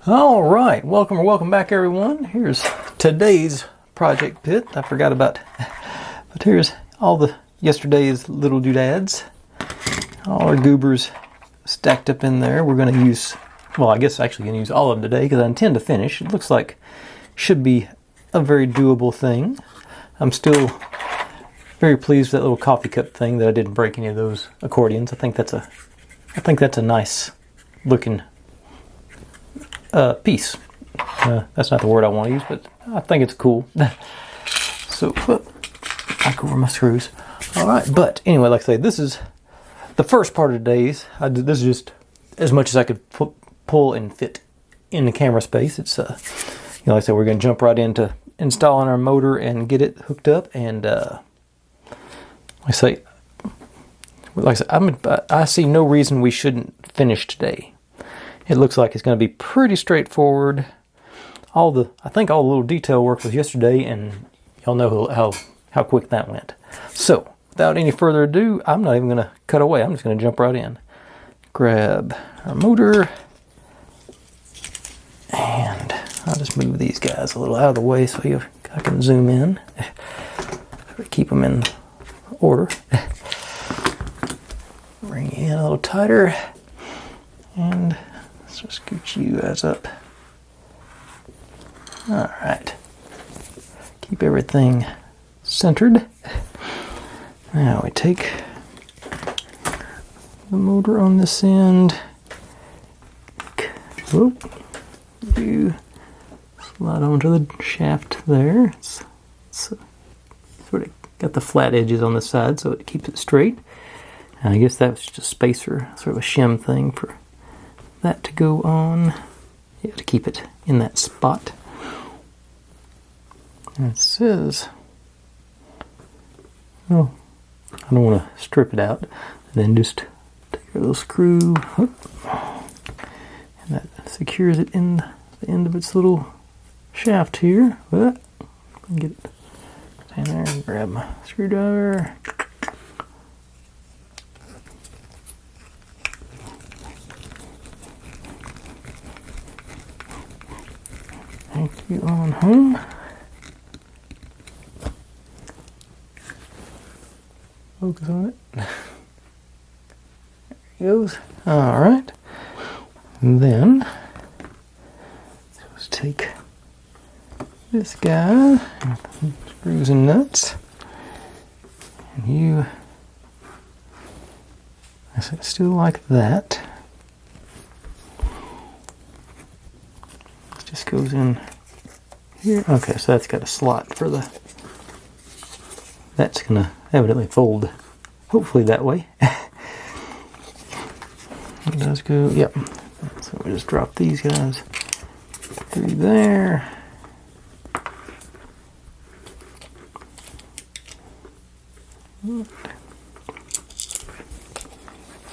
All right, welcome back, everyone. Here's today's project pit. I forgot about, but here's all the yesterday's little doodads, all our goobers stacked up in there. We're going to use, well, I guess actually going to use all of them today because I intend to finish. It looks like should be a very doable thing. I'm still very pleased with that little coffee cup thing that I didn't break any of those accordions. I think that's a nice looking piece. That's not the word I want to use, but I think it's cool. So, back over my screws. All right, but anyway, like I say, this is the first part of today's. This is just as much as I could pull and fit in the camera space. It's, like I said, we're going to jump right into installing our motor and get it hooked up. And I say, I see no reason we shouldn't finish today. It looks like it's going to be pretty straightforward. I think all the little detail work was yesterday, and y'all know how quick that went. So, without any further ado, I'm not even going to cut away. I'm just going to jump right in. Grab our motor, and I'll just move these guys a little out of the way so I can zoom in. Keep them in order. Bring it in a little tighter, and so scoot you guys up. All right. Keep everything centered. Now we take the motor on this end. Whoop. You slide onto the shaft there. It's sort of got the flat edges on the side so it keeps it straight. And I guess that was just a spacer, sort of a shim thing for that to go on. You have to keep it in that spot. And it says, oh, I don't want to strip it out. And then just take a little screw, and that secures it in the end of its little shaft here. Get it down there and grab my screwdriver. Thank you on home. Focus on it. There he goes. All right. And then let's take this guy, screws and nuts, and you. I said still like that. Just goes in here. Okay, so that's got a slot for the. That's gonna evidently fold, hopefully that way. It does go. Yep. So we just drop these guys through there.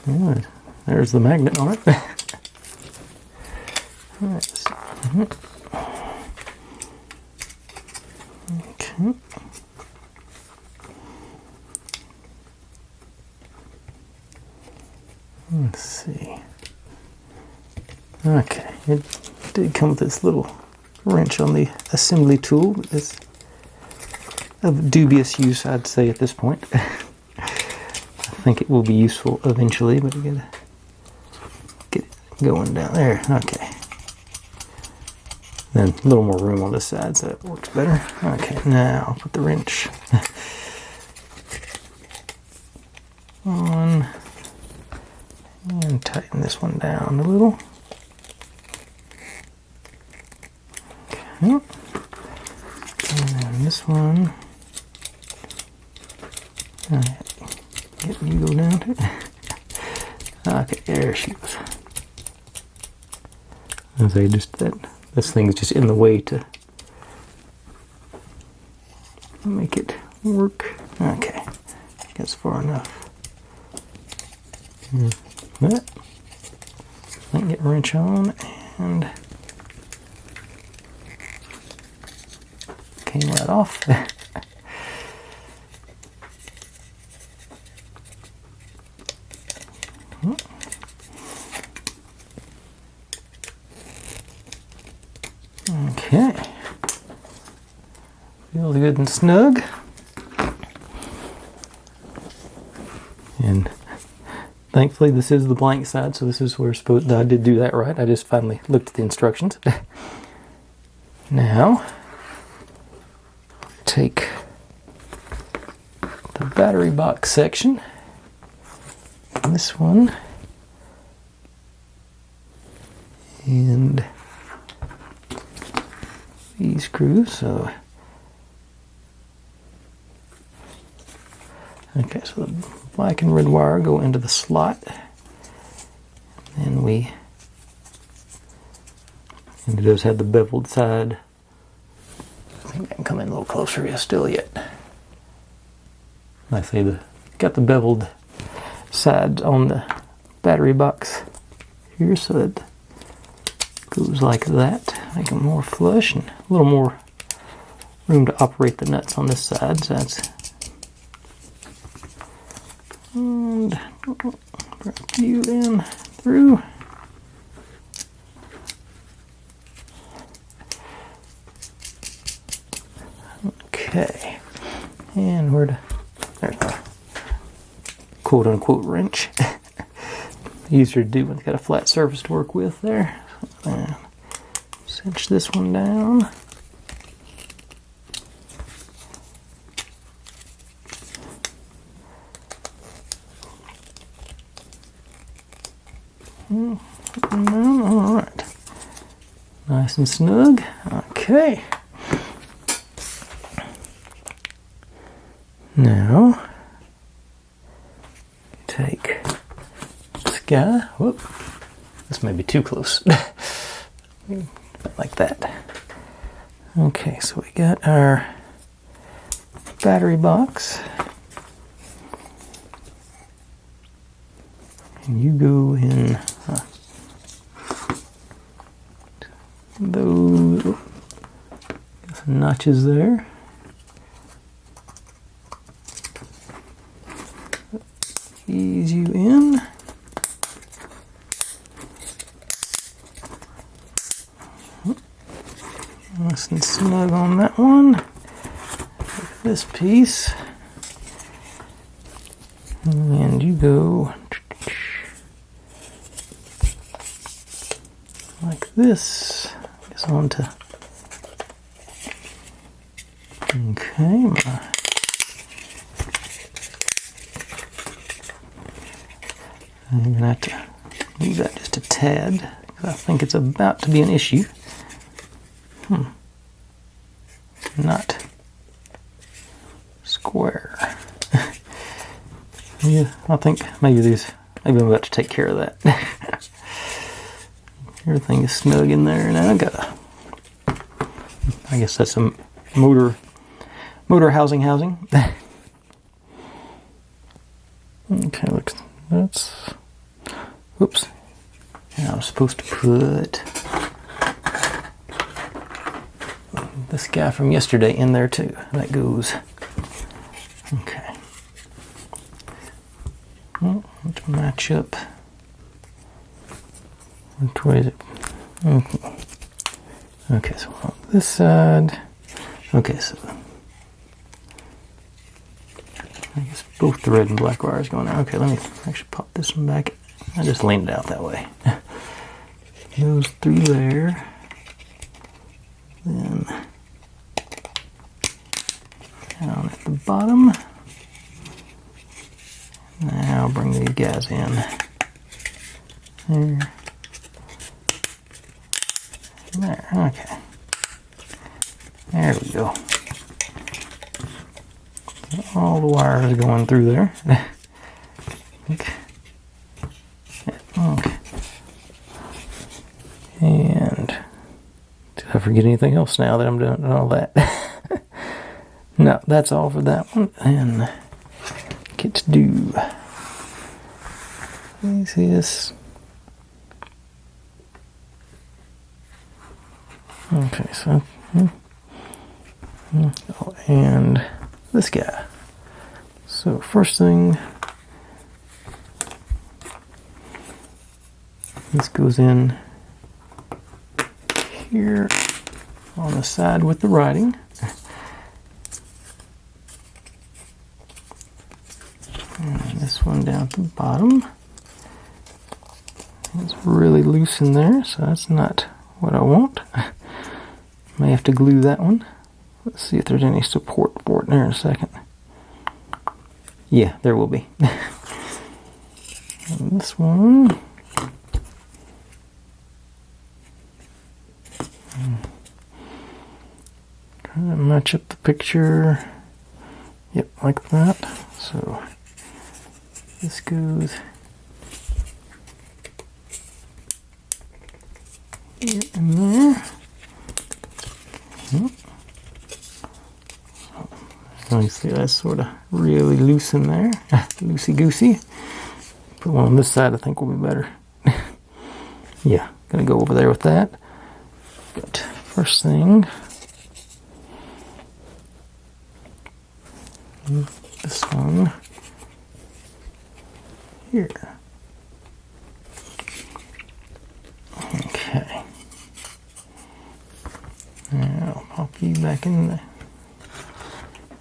Yeah, there's the magnet on it. All right. Okay. Let's see. Okay, it did come with this little wrench on the assembly tool. It's of dubious use, I'd say, at this point. I think it will be useful eventually, but you gotta get it going down there. Okay. Then a little more room on this side, so it works better. Okay, now I'll put the wrench on and tighten this one down a little. Okay. And then this one. Alright. Get you go down to it. Okay, there she goes. As I just that. This thing is just in the way to make it work. Okay, that's far enough. That. Then get wrench on and came right off. Okay. Feels good and snug. And thankfully this is the blank side, so this is where I did do that right. I just finally looked at the instructions. Now, take the battery box section, this one, and these screws. So okay, so the black and red wire go into the slot, and it does have the beveled side. I think I can come in a little closer. Yeah, still yet. I say got the beveled side on the battery box here, so it goes like that, make them more flush and a little more room to operate the nuts on this side. So that's, and bring a few in through. Okay, and there's our quote-unquote wrench. Easier to do when it's got a flat surface to work with there. And cinch this one down. All right, nice and snug. Okay. Now, take this guy. Whoop, this may be too close. Like that. Okay, so we got our battery box. And you go in those some notches there. Ease you in. Nice and snug on that one. This piece. And you go like this. Gets onto. Okay. I'm going to have to move that just a tad, because I think it's about to be an issue. Not square. Yeah, I think maybe I'm about to take care of that. Everything is snug in there. Now I guess that's some motor housing. Okay, look, whoops. Now I'm supposed to put this guy from yesterday in there too. That goes. Okay. Well, let's match up. Which way is it? Okay, so on this side. Okay, so I guess both the red and black wires going out. Okay, let me actually pop this one back. I just leaned it out that way. Goes through there. Then down at the bottom. Now bring these guys in. There. There, okay. There we go. All the wires going through there. Okay. Okay. And did I forget anything else now that I'm doing all that? No, that's all for that one. And get to do. Let me see this. Okay, so oh, and this guy. So first thing, this goes in here. Oh, the side with the writing. And this one down at the bottom. It's really loose in there, so that's not what I want. May have to glue that one. Let's see if there's any support for it there in a second. Yeah, there will be. And this one. Trying to match up the picture. Yep, like that. So this goes here and there. So you see that's sort of really loose in there. Loosey-goosey. Put one on this side I think will be better. Yeah, gonna go over there with that. But first thing, this one here. Okay. Now I'll pop you back in there.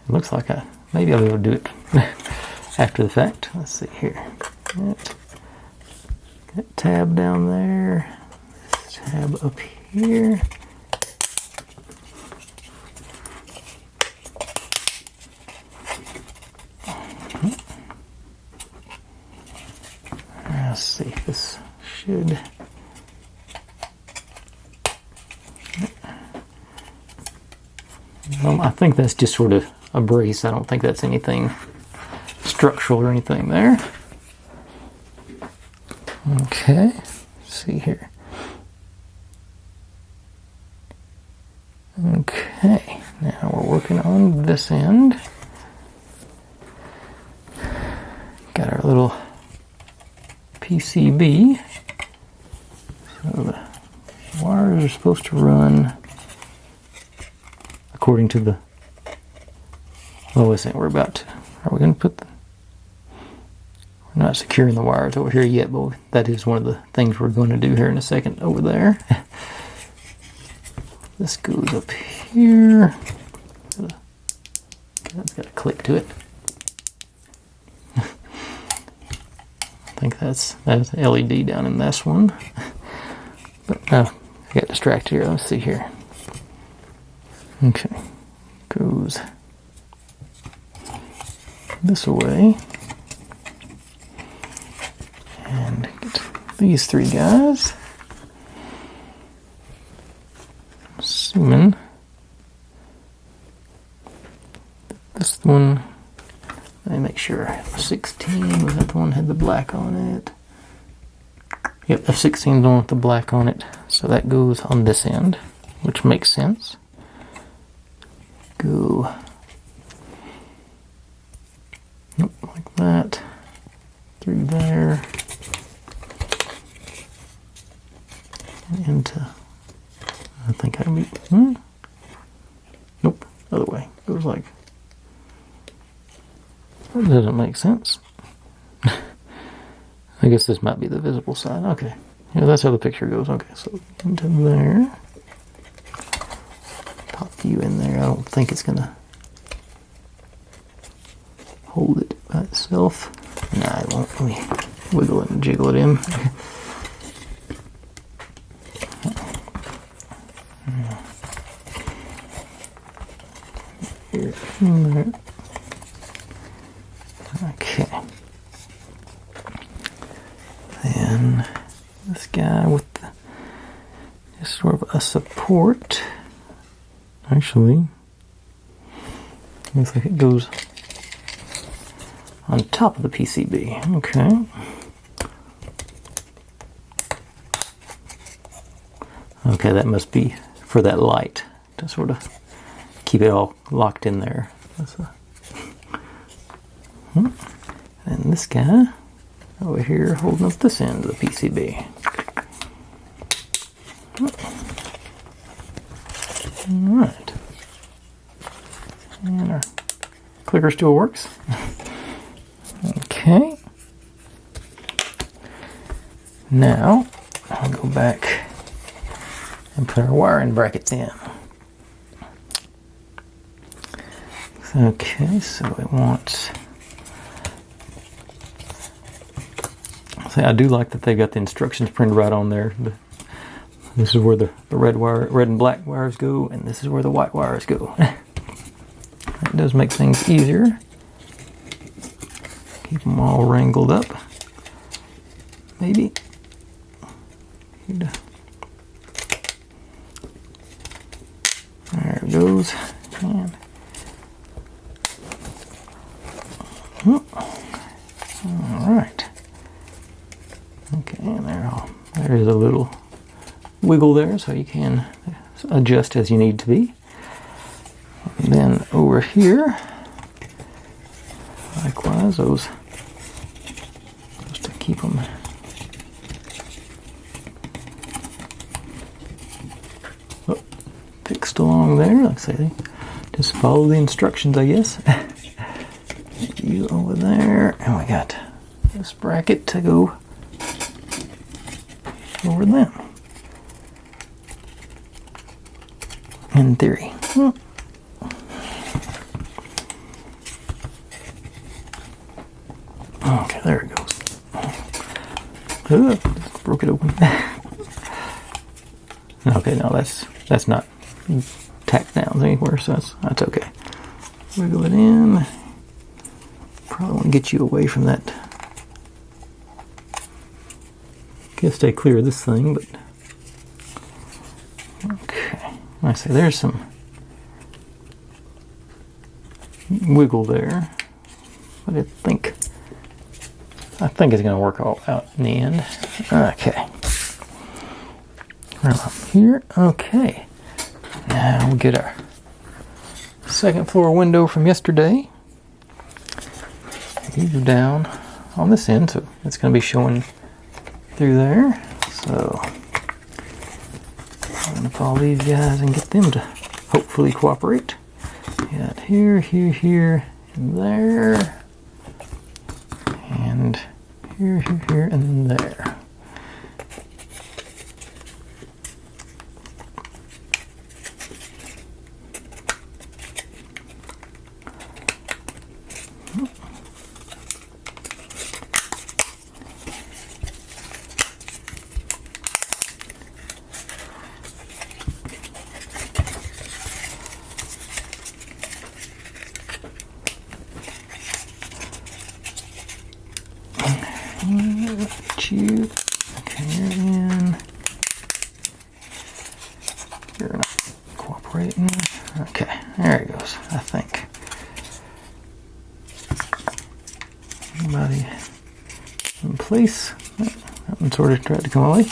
It looks like maybe I'll be able to do it after the fact. Let's see here. That tab down there. This tab up here. Let's see if this should. I think that's just sort of a brace. I don't think that's anything structural or anything there. Okay, let's see here. Okay, now we're working on this end. Got our little PCB. So the wires are supposed to run according to the. Oh, I think we're about to. Are we going to put the. We're not securing the wires over here yet, but that is one of the things we're going to do here in a second over there. This goes up here. That's got a click to it. I think that's LED down in this one. But I got distracted here. Let's see here. Okay, goes this way. And get these three guys. Assuming this one, let me make sure. 16 was that the one that had the black on it? Yep, F16 is the one with the black on it. So that goes on this end, which makes sense. Go. Nope, like that. Through there. And into. I think I can be. Nope, other way. Goes like. That doesn't make sense. I guess this might be the visible side. Okay. Yeah, that's how the picture goes. Okay, so into there. Pop you in there. I don't think it's gonna hold it by itself. Nah, it won't. Let me wiggle it and jiggle it in. Here and there. Okay. Then this guy with just sort of a support. Actually, looks like it goes on top of the PCB. Okay. Okay, that must be for that light to sort of keep it all locked in there. And this guy over here holding up this end of the PCB. Alright. And our clicker still works. Okay. Now, I'll go back and put our wiring brackets in. Okay, so it wants... See, I do like that they've got the instructions printed right on there. This is where the red and black wires go, and this is where the white wires go. It does make things easier. Keep them all wrangled up. Maybe. There it goes. And all right. Okay, and there is a little wiggle there, so you can adjust as you need to be. And then over here, likewise, those just to keep them fixed along there. Like I say, just follow the instructions, I guess. You over there, and we got this bracket to go over them. In theory. Okay, there it goes. Broke it open. Okay, no, that's not tacked down anywhere, so that's okay. Wiggle it in. Probably want to get you away from that. Can't stay clear of this thing, but okay. I say there's some wiggle there, but I think it's going to work all out in the end. Okay. Right up here. Okay. Now we'll get our second floor window from yesterday. These are down on this end, so it's going to be showing through there. So I'm going to follow these guys and get them to hopefully cooperate. Got here, here, here, and there. And here, here, here, and there. You. Okay, you're in. You're not cooperating. Okay, there it goes, I think. Anybody in place? That one sort of tried to come away.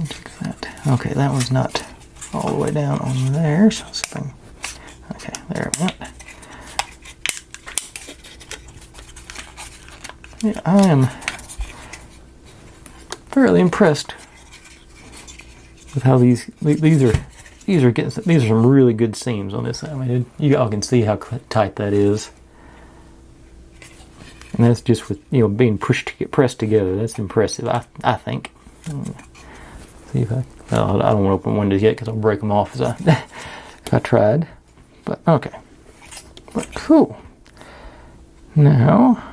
Fix that. Okay, that one's not all the way down on there, so something. Okay, there it went. Yeah, I am fairly impressed with how these are some really good seams on this. I mean, you all can see how tight that is, and that's just with being pressed together. That's impressive, I think. See if I don't want to open windows yet because I'll break them off if I tried. But okay, but cool. Now.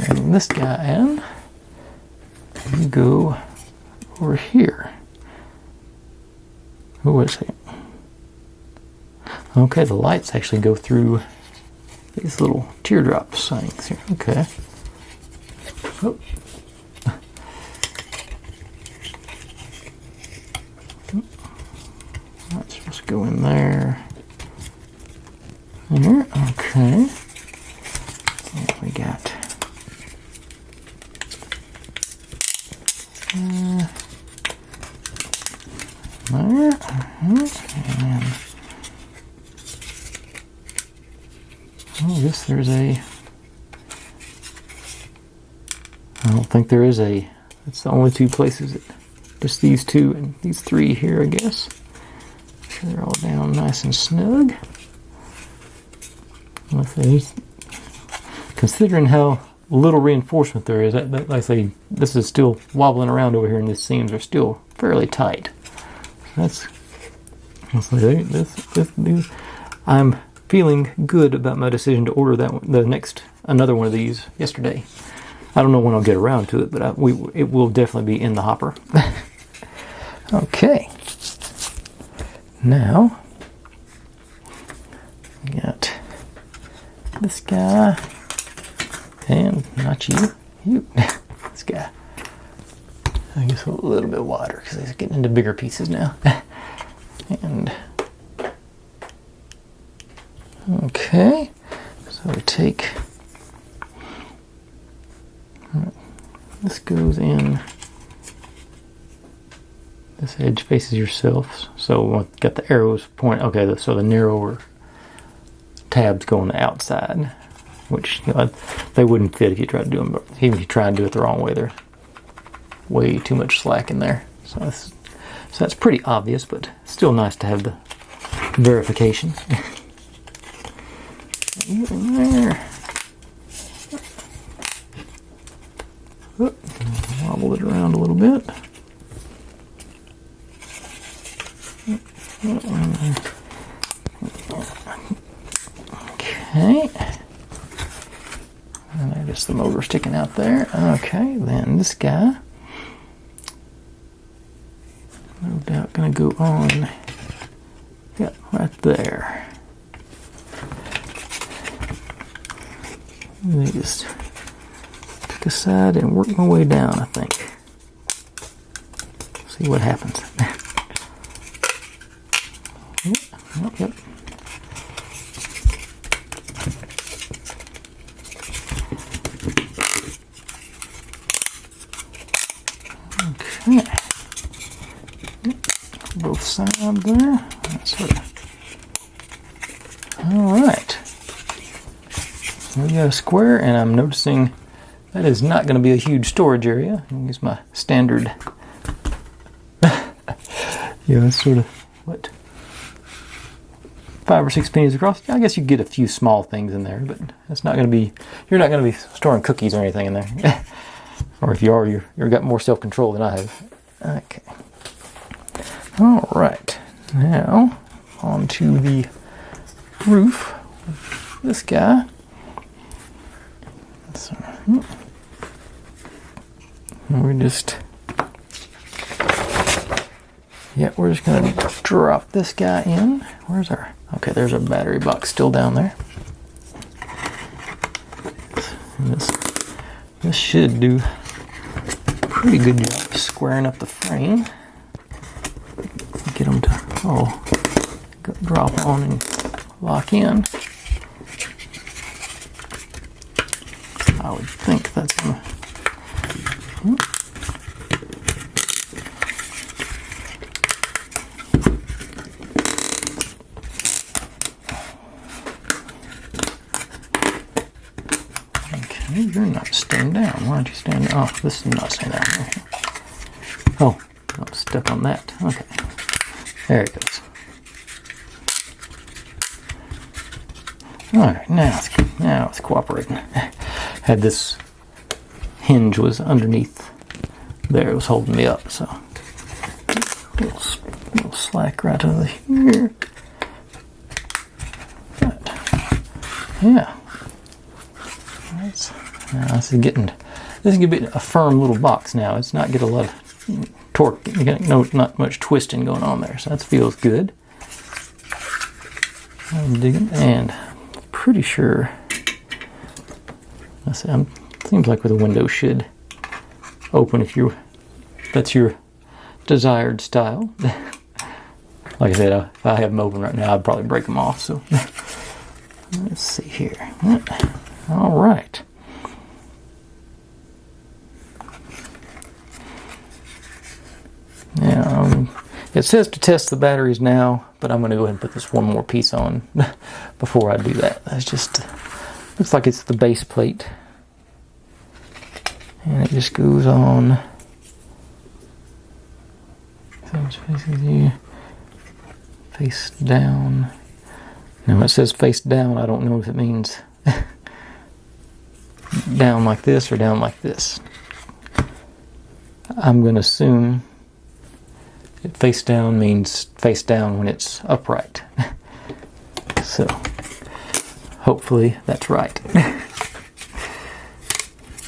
Bring this guy in. You go over here. Who is he? Okay, the lights actually go through these little teardrop things here. Okay. Oh. That's supposed to go in there. Here. Okay. What we got? There, and I guess there's a. I don't think there is a. It's the only two places. Just these two and these three here, I guess. So they're all down nice and snug. Considering how little reinforcement there is, like I say, this is still wobbling around over here, and these seams are still fairly tight. I'm feeling good about my decision to order another one of these yesterday. I don't know when I'll get around to it, but it will definitely be in the hopper. Okay. Now, we got this guy, and not you, this guy. I guess a little bit wider because he's getting into bigger pieces now. And okay, so we take this, goes in. This edge faces yourself, so we've got the arrows point. Okay, so the narrower tabs go on the outside, which they wouldn't fit if you tried to do them. But even if you try and do it the wrong way, there's way too much slack in there. So that's pretty obvious, but still nice to have the verification. Get in there. Wobble it around a little bit. Okay. And I guess the motor sticking out there. Okay, then this guy, no doubt going to go on. Yeah, right there. Let me just pick a side and work my way down, I think. See what happens. Yep. Okay. Both sides there. That's sort of. All right. We got a square, and I'm noticing that is not going to be a huge storage area. I'll use my standard. It's sort of what, 5 or 6 pennies across. I guess you get a few small things in there, but that's not going to be. You're not going to be storing cookies or anything in there. Or if you are, you've got more self-control than I have. Okay. All right. Now onto the roof. This guy. So, we're just going to drop this guy in. Where's our... Okay, there's our battery box still down there. This should do a pretty good job of squaring up the frame. Get them to drop on and lock in. I would think that's going to... Okay, you're not staying down. Why don't you stand down? Oh, this is not staying down. Okay. Oh, don't step on that. Okay. There it goes. Alright, now it's cooperating. Had this hinge was underneath there, it was holding me up, so a little slack right over here. But, yeah. Now this is going to be a firm little box now. It's not get a lot of torque. You got not much twisting going on there, so that feels good. I'm digging, and pretty sure. Seems like where the window should open if that's your desired style. Like I said, if I have them open right now, I'd probably break them off. So let's see here. All right. Now, it says to test the batteries now, but I'm going to go ahead and put this one more piece on before I do that. That's just, looks like it's the base plate. And it just goes on. Face down. Now it says face down. I don't know if it means down like this or down like this. I'm going to assume Face down means face down when it's upright. So hopefully that's right.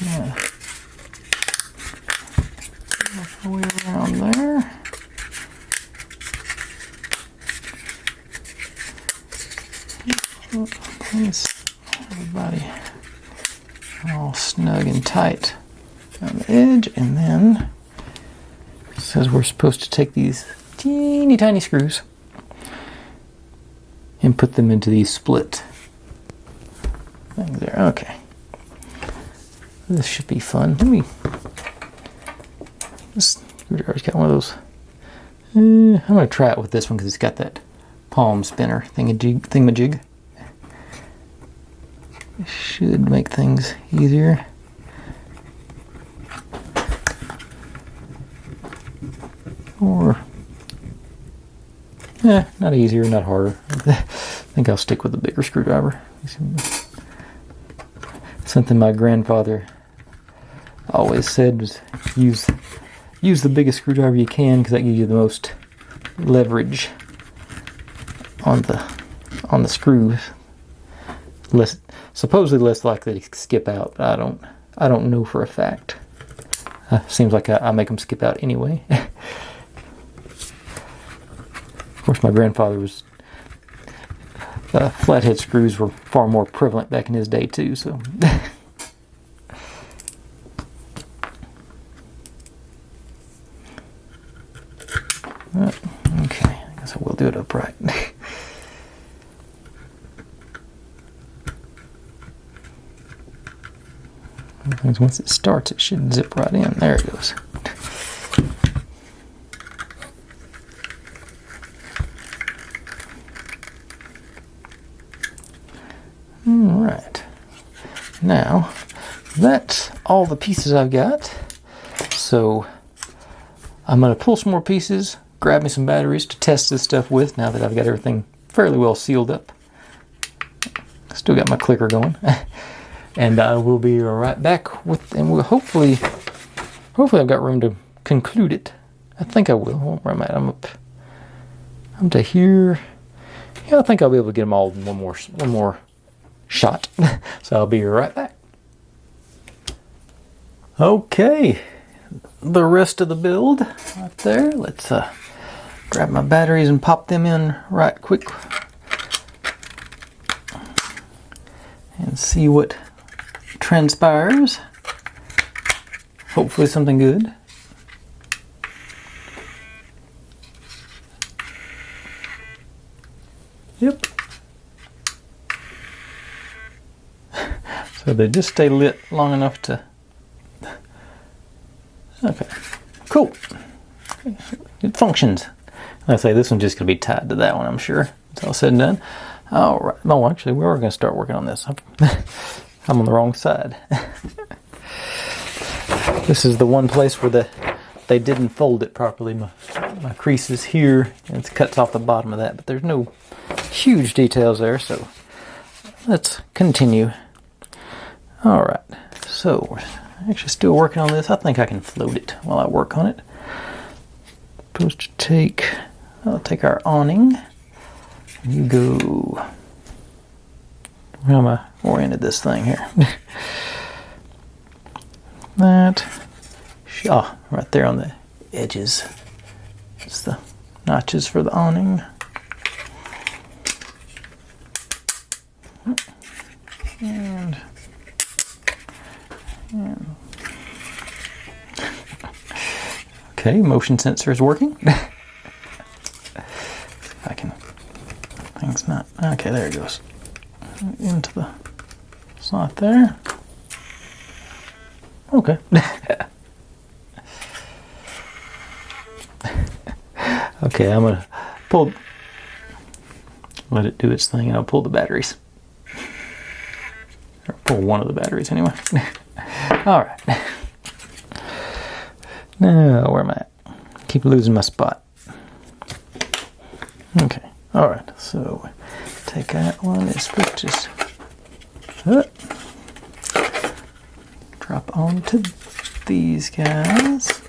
Yeah. Work our way around there. Place everybody all snug and tight on the edge, and then it says we're supposed to take these teeny tiny screws and put them into these split things there. Okay. This should be fun. This screwdriver's got one of those. I'm going to try it with this one because it's got that palm spinner thingamajig. It should make things easier. Or, not easier, not harder. I think I'll stick with the bigger screwdriver. Something my grandfather always said was use the biggest screwdriver you can because that gives you the most leverage on the screws. Supposedly less likely to skip out, but I don't know for a fact. Seems like I make them skip out anyway. Of course, my grandfather was flathead screws were far more prevalent back in his day too. So. Okay, I guess I will do it upright. Once it starts, it should zip right in. There it goes. Alright. Now, that's all the pieces I've got. So, I'm going to pull some more pieces, grab me some batteries to test this stuff with now that I've got everything fairly well sealed up. Still got my clicker going. And I will be right back with, and we'll hopefully I've got room to conclude it. I think I will. Where am I at? I'm to here. Yeah, I think I'll be able to get them all in one more shot. So I'll be right back. Okay, the rest of the build right there. Let's grab my batteries and pop them in right quick and see what transpires. Hopefully something good. Yep. So they just stay lit long enough to... Okay, cool. It functions. Like I say, this one's just going to be tied to that one, I'm sure. It's all said and done. All right. No, actually, we are going to start working on this. I'm on the wrong side. This is the one place where they didn't fold it properly. My crease is here, and it cuts off the bottom of that, but there's no huge details there, so let's continue. All right, so we're actually still working on this. I think I can float it while I work on it. Supposed to take, I'll take our awning. You go. How am I oriented this thing here? That. Oh, right there on the edges. It's the notches for the awning. And okay, motion sensor is working. If I can. Thing's not. Okay, there it goes. Into the slot there. Okay. Okay, I'm gonna let it do its thing, and I'll pull the batteries. Or pull one of the batteries anyway. All right. Now, where am I at? Keep losing my spot. Okay. All right. So take that one. It's supposed to just drop onto these guys.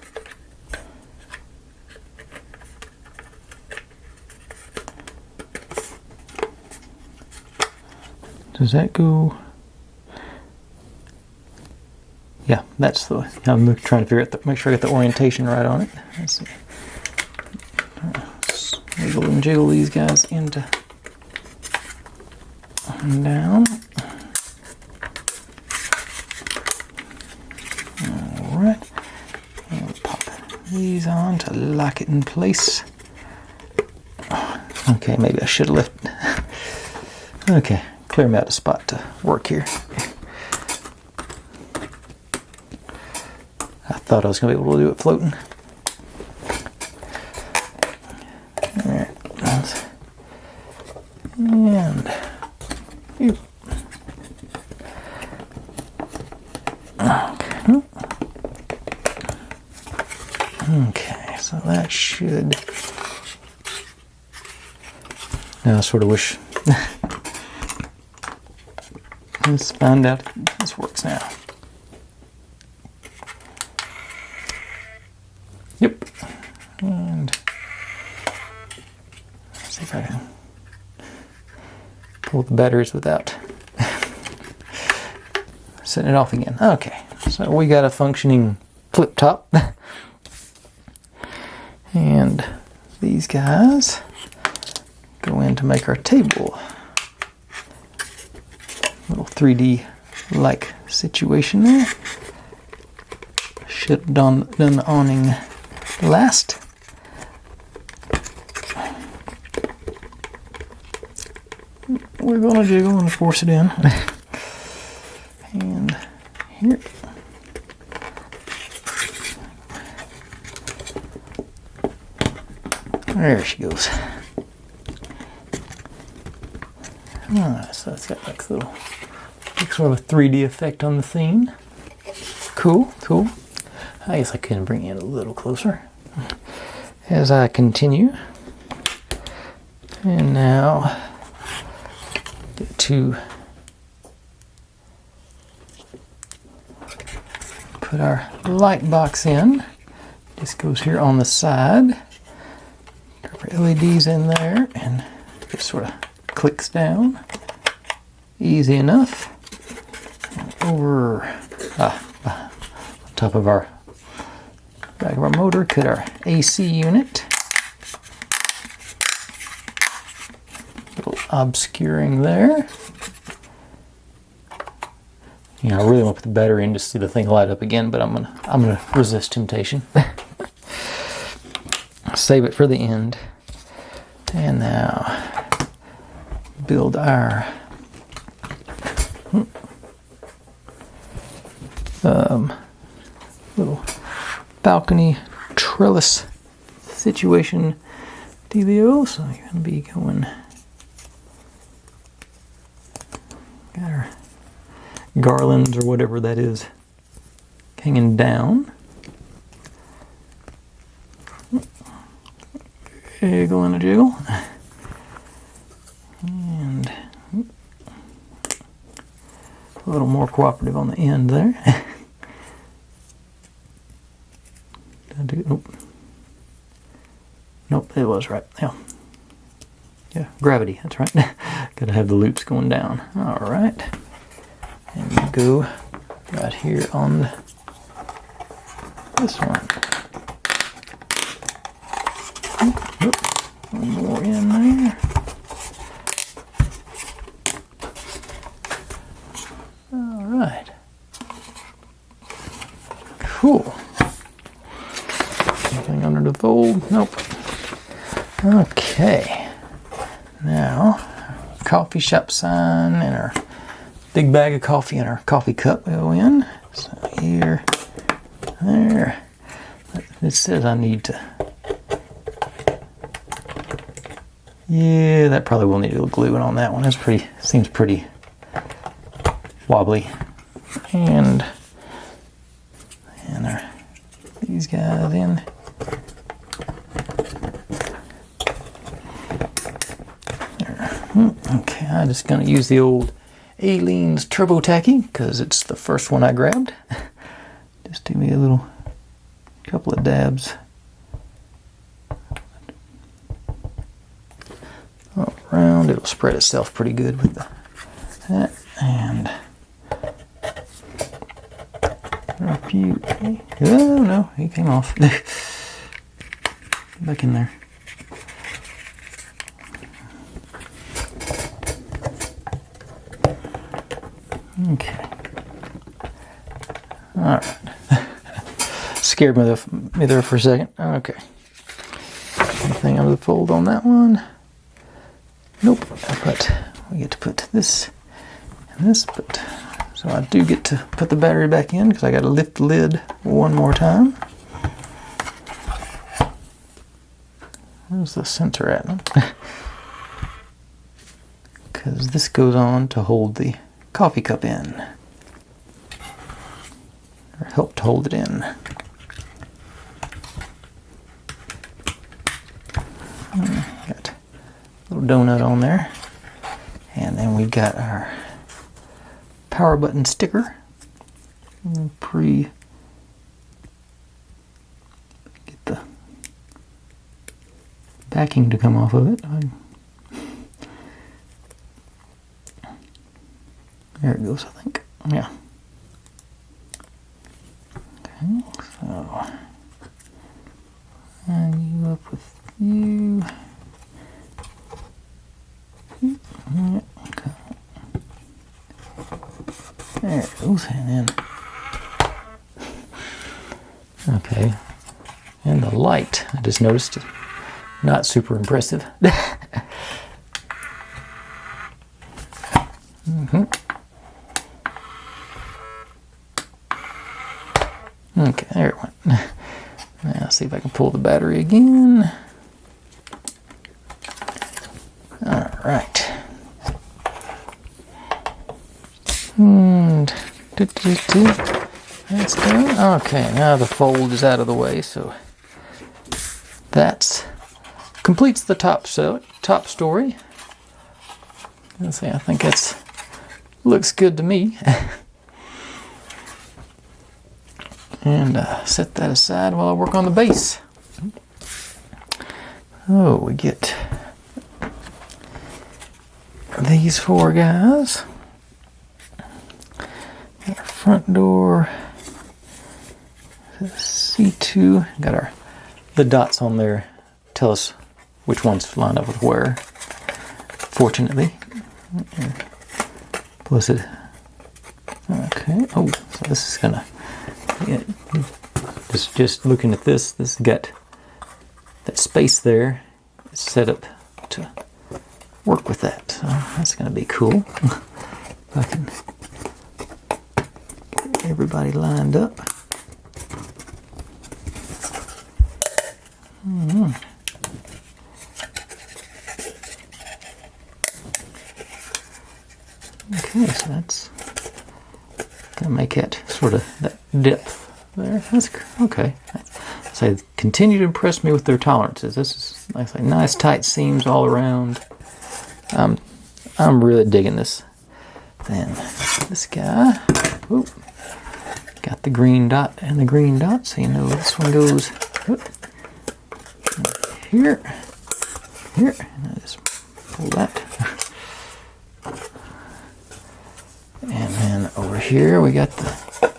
Does that go? Yeah, that's the. I'm trying to figure out make sure I get the orientation right on it. Let's see. Let's wiggle and jiggle these guys into and down. All right, and we'll pop these on to lock it in place. Okay, maybe I should have left. Okay, clear me out a spot to work here. I thought I was going to be able to do it floating. Alright. And here. Okay, so that should. Now I sort of wish. Let's find out if this works now. Yep. And let's see if I can pull the batteries without setting it off again. Okay, so we got a functioning flip top. And these guys go in to make our table. Little 3D like situation there. Should have done the awning last. We're gonna jiggle and force it in. And here. There she goes. So it's got like a little sort of a 3D effect on the theme. Cool, cool. I guess I can bring it a little closer as I continue. And now get to put our light box in. This goes here on the side. Our LEDs in there, and it sort of clicks down. Easy enough. And over on top of our back of our motor, cut our AC unit. Little obscuring there. You know, I really want to put the battery in to see the thing light up again, but I'm gonna resist temptation. Save it for the end. And now build our little balcony trellis situation dealio. So you're gonna be going, got our garlands or whatever that is hanging down. Jiggle and a jiggle. And a little more cooperative on the end there. Nope. Nope, it was right. Yeah. Yeah, gravity, that's right. Gotta have the loops going down. Alright. And you go right here on this one. Oop, one more in there. Alright. Cool. Anything under the fold? Nope. Okay. Now, coffee shop sign and our big bag of coffee and our coffee cup go in. So here, there. It says I need to. Yeah, that probably will need a little gluing on that one. That's pretty, seems pretty wobbly. And these guys in. There. Okay, I'm just going to use the old Aleene's Turbo Tacky because it's the first one I grabbed. Just do me a little couple of dabs all around. It'll spread itself pretty good with the And drop you. Oh no, he came off. Back in there. Okay. All right. Scared me there for a second. Okay. Anything under the fold on that one? Nope. But we get to put this and this. But so I do get to put the battery back in because I got to lift the lid one more time. Where's the center at? Because this goes on to hold the coffee cup in, or help to hold it in. Got a little donut on there, and we got our power button sticker. Get the backing to come off of it. There it goes, I think. Yeah. Okay, so and you up with you. Yeah, okay. There it goes, and then okay. And the light, I just noticed, not super impressive. Okay, there it went. Now let's see if I can pull the battery again. Alright. And that's done. Okay, now the fold is out of the way, so that completes the top story. Let's see, I think that's looks good to me. And set that aside while I work on the base. Oh, we get these four guys. Got our front door. C2. Got the dots on there. Tell us which ones line up with where. Fortunately. Plus it. Okay. Oh, so this is gonna. Yeah, just looking at this got that space there. It's set up to work with that. So that's going to be cool. If I can get everybody lined up. Okay, so that's gonna make it sort of that depth there. That's okay. So continue to impress me with their tolerances. This is like nice tight seams all around. I'm really digging this. Then this guy, whoop, got the green dot and the green dot, so you know this one goes whoop, here, here, and I just pull that. And then over here we got the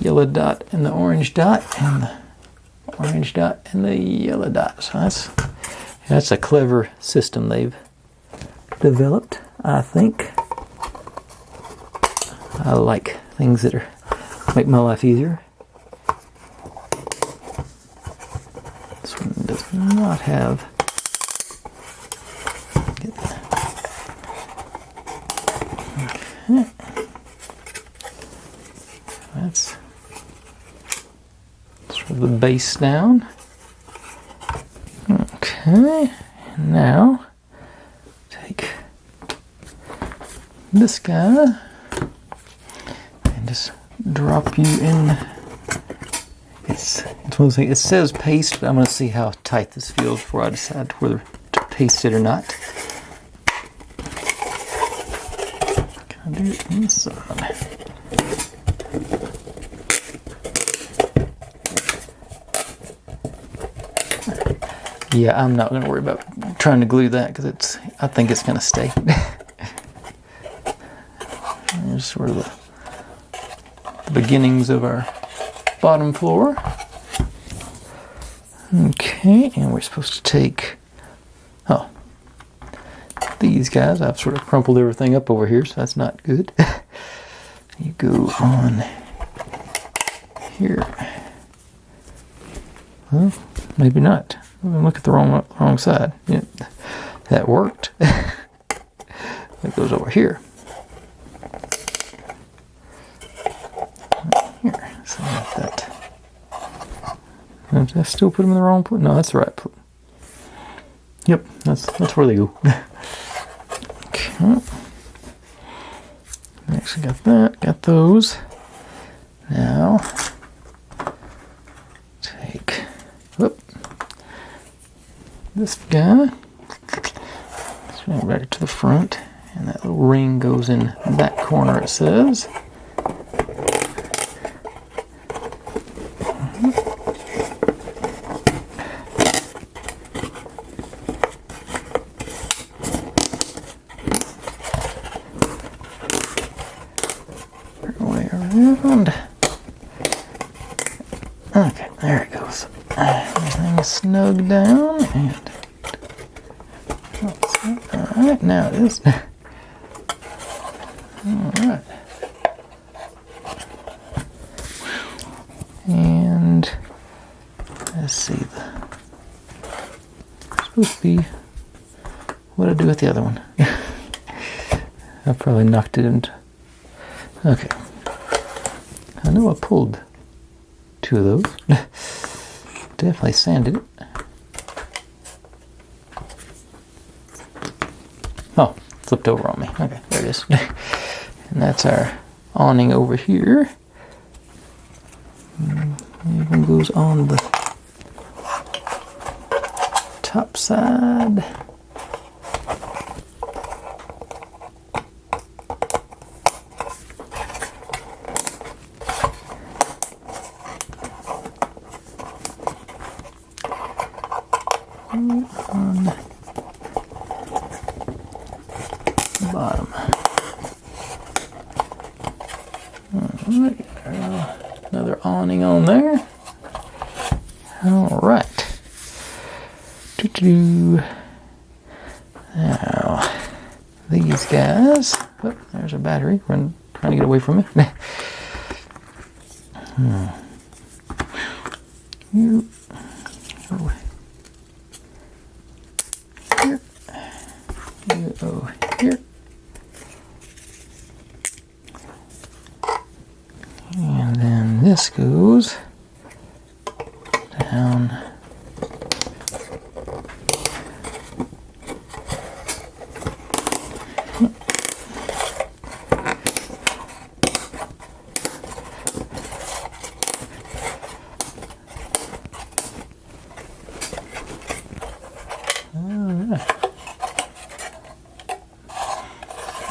yellow dot and the orange dot, and the orange dot and the yellow dot. So that's a clever system they've developed, I think. I like things that make my life easier. This one does not have. Okay. That's sort of the base down. Okay, and now take this guy and just drop you in. It's one of those things. It says paste, but I'm going to see how tight this feels before I decide whether to paste it or not. Can I do it inside? Yeah, I'm not going to worry about trying to glue that because I think it's going to stay. is sort of the beginnings of our bottom floor. Okay, and we're supposed to take, oh, these guys. I've sort of crumpled everything up over here, so that's not good. You go on here. Well, maybe not. Look at the wrong side. Yeah, that worked. It goes over here. Here, so like that. Did I still put them in the wrong place? No, that's the right place. Yep, that's where they go. Okay. Next, we got that. Got those. Now, take. Whoop. This guy. Swing it right to the front, and that little ring goes in that corner. It says. Around. Okay, there it goes. Everything is snug down, and alright, now it is. Alright. And let's see, supposed to be what I do with the other one. I probably knocked it into. Okay. I know I pulled 2 of those. Definitely sanded it. Oh, flipped over on me. Okay, there it is. And that's our awning over here. Even goes on the top side. On the bottom. Alright, another awning on there. Alright. Now, these guys. Oh, there's a battery trying to get away from me. You. Oh. Here. You go here. And then this goes down.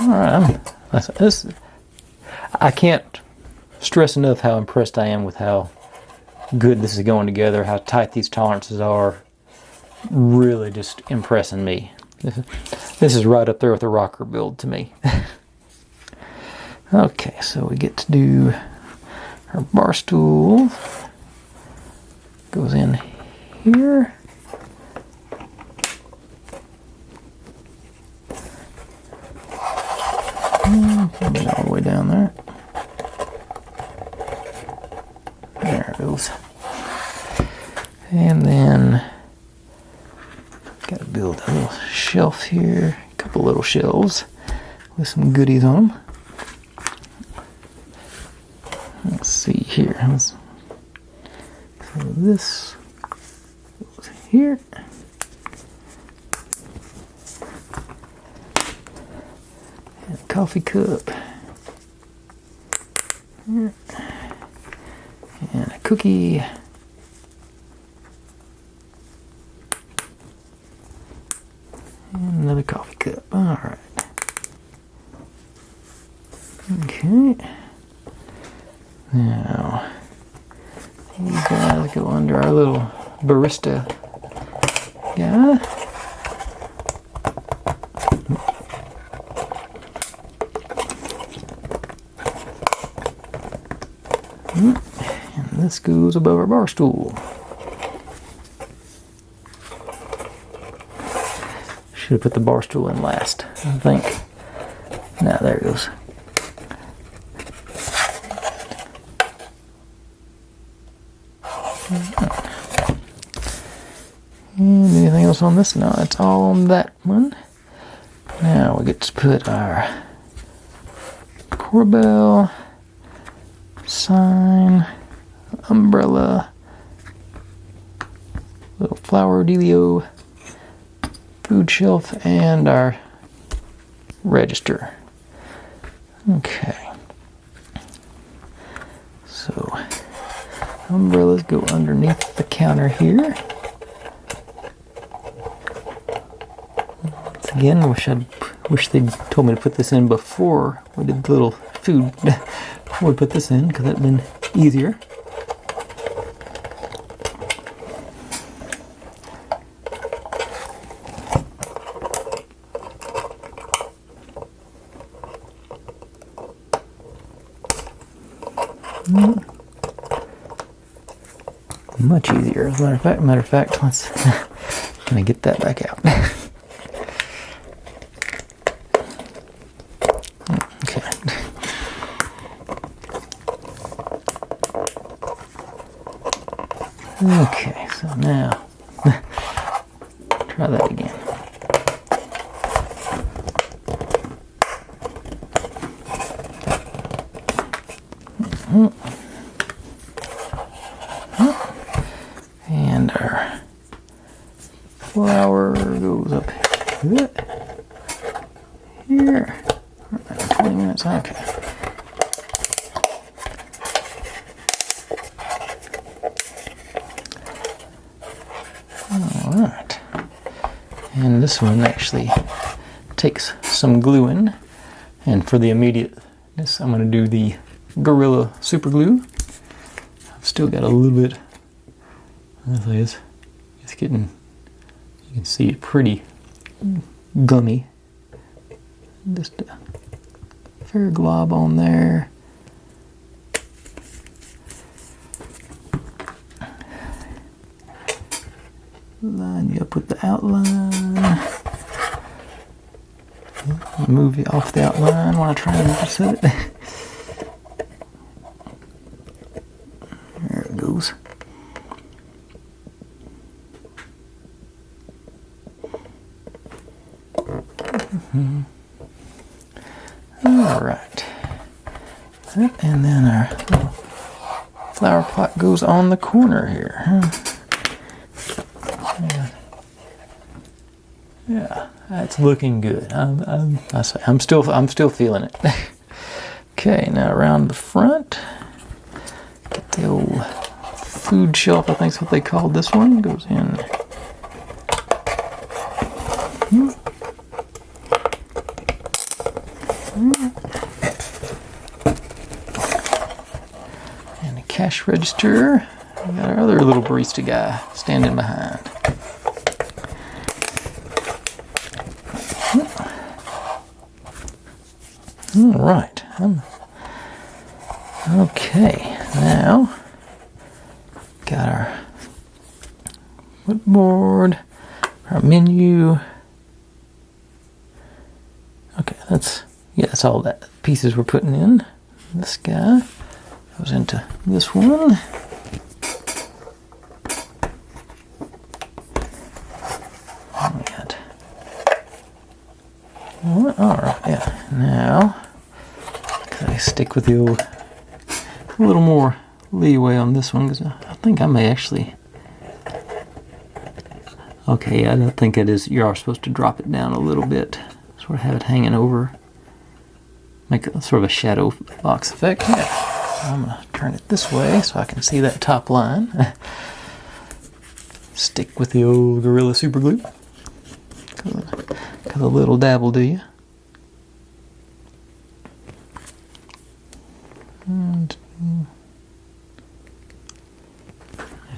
Alright, I can't stress enough how impressed I am with how good this is going together, how tight these tolerances are. Really just impressing me. This is right up there with the rocker build to me. Okay, so we get to do our bar stool. Goes in here. Put it all the way down there. There it goes. And then got to build a little shelf here, a couple little shelves with some goodies on them. Let's see here. So this goes here. And a coffee cup. Here. And a cookie. And another coffee cup. Alright. Okay. Now, these guys go under our little barista guy. And this goes above our bar stool. Should have put the bar stool in last, I think. Now there it goes. And anything else on this? No, it's all on that one. Now we get to put our corbel, sign, umbrella, little flower dealio, food shelf, and our register. Okay. So umbrellas go underneath the counter here. Again, wish they'd told me to put this in before we did the little food. Before we put this in, because that'd been easier. Much easier, as a matter of fact, let's gonna get that back out. Okay, so now try that again. And our flower goes up here. 20 minutes, okay. Alright, and this one actually takes some gluing, and for the immediateness I'm going to do the Gorilla Super Glue. I've still got a little bit, it's getting, you can see it pretty gummy. Just a fair glob on there. Line you up with the outline. Move you off the outline when I try and set it. There it goes. Alright. And then our little flower pot goes on the corner here. Yeah, that's looking good. I'm still feeling it. Okay, now around the front, get the old food shelf. I think is what they called this one. Goes in. And a cash register. We got our other little barista guy standing behind. All right. Okay. Now, got our footboard, our menu. Okay, that's all that pieces we're putting in. This guy goes into this one. All right, yeah. Now, I stick with the old, a little more leeway on this one because I think I may actually. Okay, I don't think it is. You are supposed to drop it down a little bit, sort of have it hanging over, make it sort of a shadow box effect. Yeah. I'm gonna turn it this way so I can see that top line. Stick with the old Gorilla Super Glue. Got a little dabble, do you? And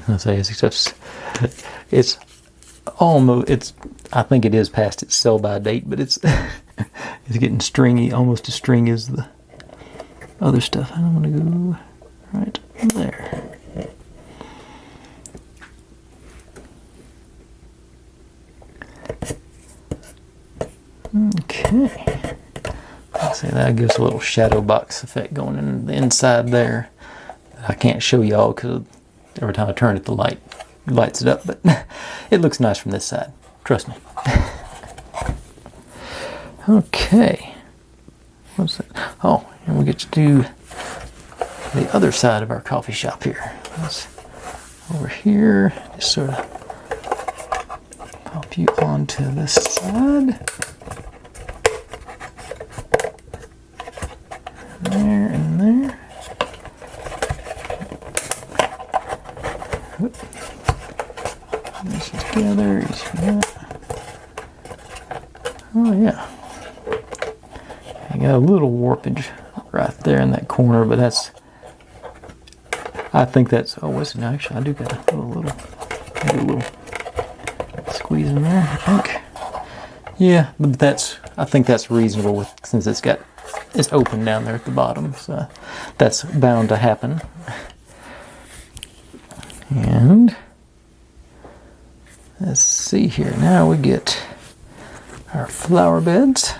I say it's almost I think it is past its sell by date, but it's it's getting stringy, almost as stringy as the other stuff. I don't want to go right There. Okay. See, that gives a little shadow box effect going in the inside there. I can't show y'all because every time I turn it, the light lights it up, but it looks nice from this side. Trust me. Okay. What's that? Oh, and we get to do the other side of our coffee shop here. That's over here. Just sort of pop you onto this side. There and there. Whoop. This is together. You see that? Oh yeah. I got a little warpage right there in that corner, but that's. I think that's. Oh, listen. Actually, I do got a little squeeze in there. I think. Yeah, but that's. I think that's reasonable with since it's open down there at the bottom, so that's bound to happen. And let's see here. Now we get our flower beds,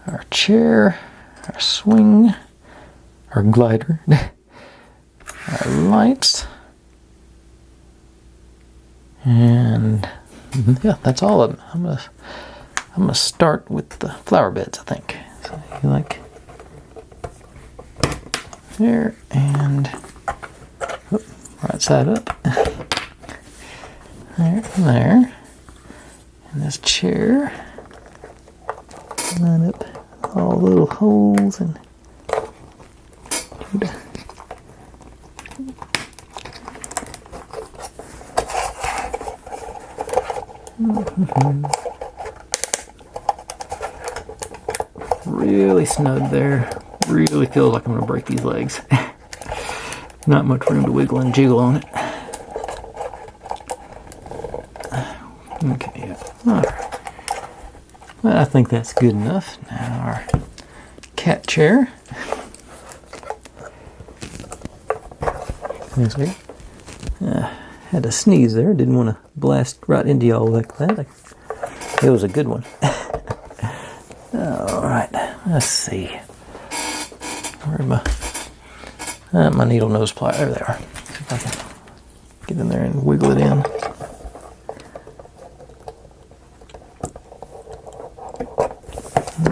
our chair, our swing, our glider, our lights, and yeah, that's all of them. I'm gonna start with the flower beds, I think. So you like there and right side up. There and there. And this chair. Line up all the little holes and really snug there. Really feels like I'm going to break these legs. Not much room to wiggle and jiggle on it. Okay, yeah. Alright. Well, I think that's good enough. Now our cat chair. Had a sneeze there. Didn't want to blast right into y'all like that. It was a good one. Alright, let's see. Where my needle nose plier? There they are. See if I can get in there and wiggle it in.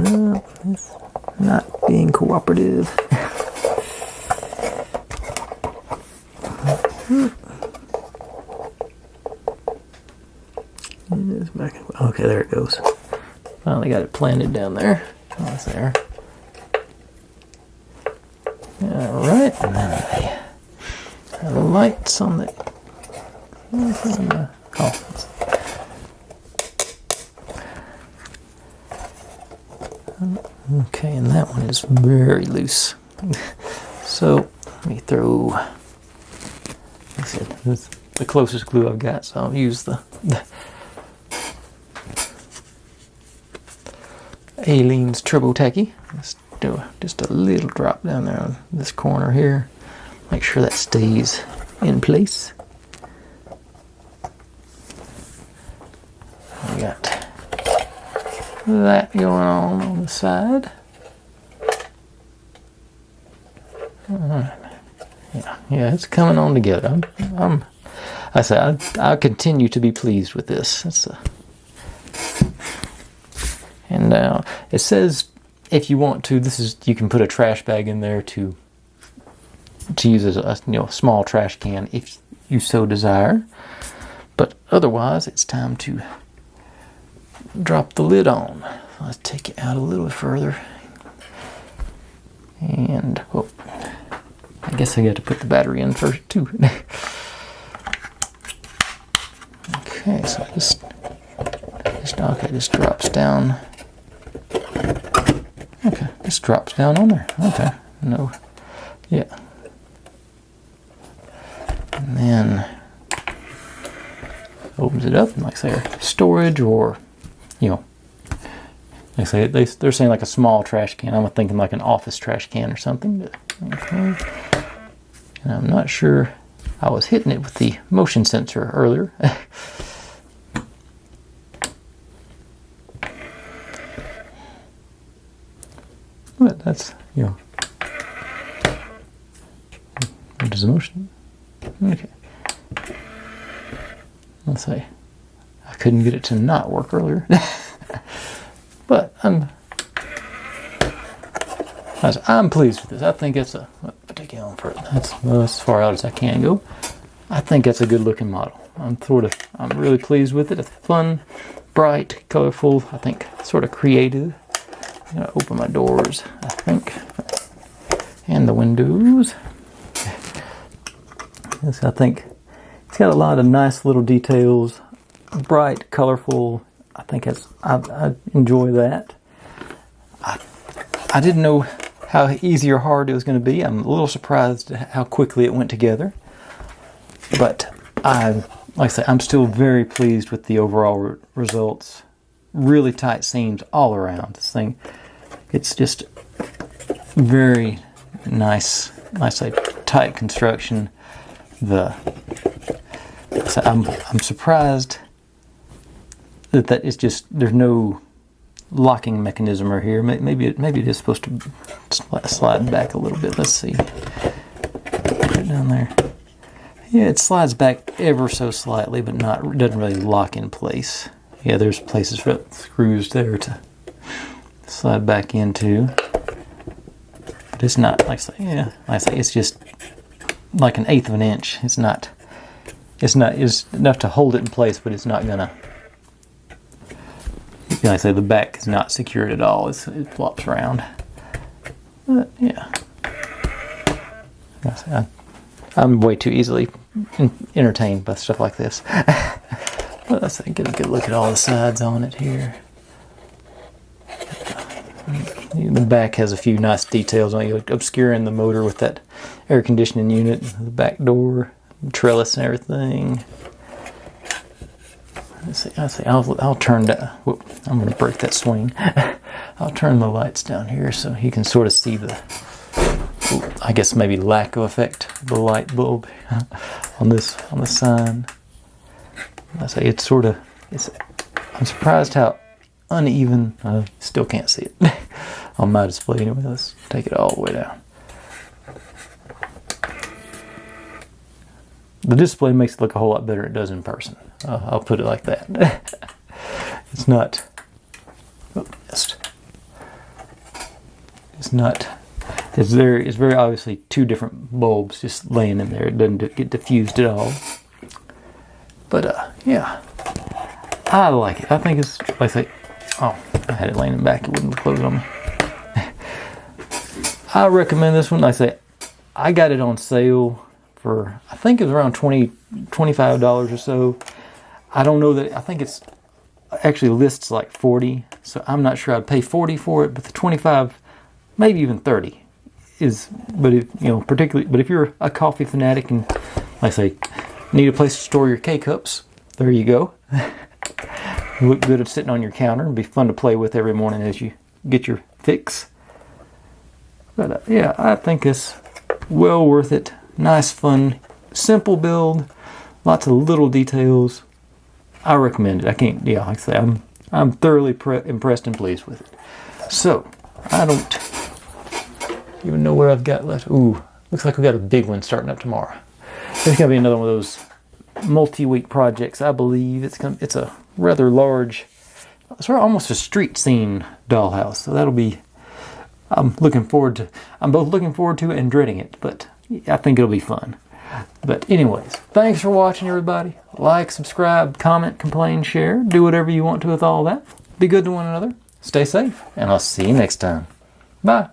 No, it's not being cooperative. Okay, there it goes. Finally got it planted down there. Oh, it's there. Alright, and then the lights on the. Okay, and that one is very loose. So, let me throw. Like I said, this is the closest glue I've got, so I'll use the Aileen's Turbo Tacky. Let's do just a little drop down there on this corner here. Make sure that stays in place. We got that going on the side. Yeah, it's coming on together. I continue to be pleased with this. And now it says if you want to, you can put a trash bag in there to use as a small trash can if you so desire. But otherwise, it's time to drop the lid on. Let's take it out a little further. And I guess I got to put the battery in first too. Okay, so this drops down. Okay, this drops down on there. Okay, no, yeah. And then opens it up, and like I say, storage or, like I say, they're saying like a small trash can. I'm thinking like an office trash can or something. But Okay. And I'm not sure, I was hitting it with the motion sensor earlier. But that's, you know, what is the motion? Okay. Let's say I couldn't get it to not work earlier. But I'm pleased with this. I think it's that's as far out as I can go. I think that's a good looking model. I'm really pleased with it. It's fun, bright, colorful, I think sort of creative. I'm gonna open my doors, I think, and the windows. Yes, I think it's got a lot of nice little details, bright, colorful. I think I enjoy that. I didn't know how easy or hard it was going to be. I'm a little surprised at how quickly it went together. But like I say, I'm still very pleased with the overall results. Really tight seams all around. This thing, it's just very nice, tight construction. I'm surprised that it's just, there's no locking mechanism right here. Maybe it is supposed to slide back a little bit. Let's see. Put it down there. Yeah, it slides back ever so slightly, but it doesn't really lock in place. Yeah, there's places for screws there to slide back into. But it's not, like I say, it's just like 1/8 of an inch. It's enough to hold it in place, but it's not gonna, like I say, the back is not secured at all. It flops around. But yeah, I'm way too easily entertained by stuff like this. But let's get a good look at all the sides on it here. The back has a few nice details on it, obscuring the motor with that air conditioning unit, the back door, trellis and everything. I'll turn that. Whoop, I'm going to break that swing. I'll turn the lights down here so you can sort of see the, I guess maybe lack of effect of the light bulb on this sign. I'm surprised how uneven. I still can't see it on my display anyway. Let's take it all the way down. The display makes it look a whole lot better than it does in person. I'll put it like that. It's not. It's not. It's very obviously two different bulbs just laying in there. It doesn't get diffused at all. But yeah, I like it. I think it's, like I say, oh, I had it laying back. It wouldn't close on me. I recommend this one. Like I say, I got it on sale for, I think it was around $25 or so. I don't know that, I think it's actually lists like 40, so I'm not sure I'd pay 40 for it, but the 25, maybe even 30 is, but if, particularly, but if you're a coffee fanatic and, like I say, need a place to store your K-cups, there you go. Look good at sitting on your counter and be fun to play with every morning as you get your fix. But yeah, I think it's well worth it. Nice, fun, simple build, lots of little details. I recommend it. Like I say, I'm thoroughly impressed and pleased with it. So, I don't even know where I've got left. Ooh, looks like we got a big one starting up tomorrow. There's gonna be another one of those multi-week projects. I believe it's a rather large, sort of almost a street scene dollhouse. So that'll be. I'm both looking forward to it and dreading it, but I think it'll be fun. But anyways, thanks for watching, everybody. Like, subscribe, comment, complain, share. Do whatever you want to with all that. Be good to one another. Stay safe, and I'll see you next time. Bye.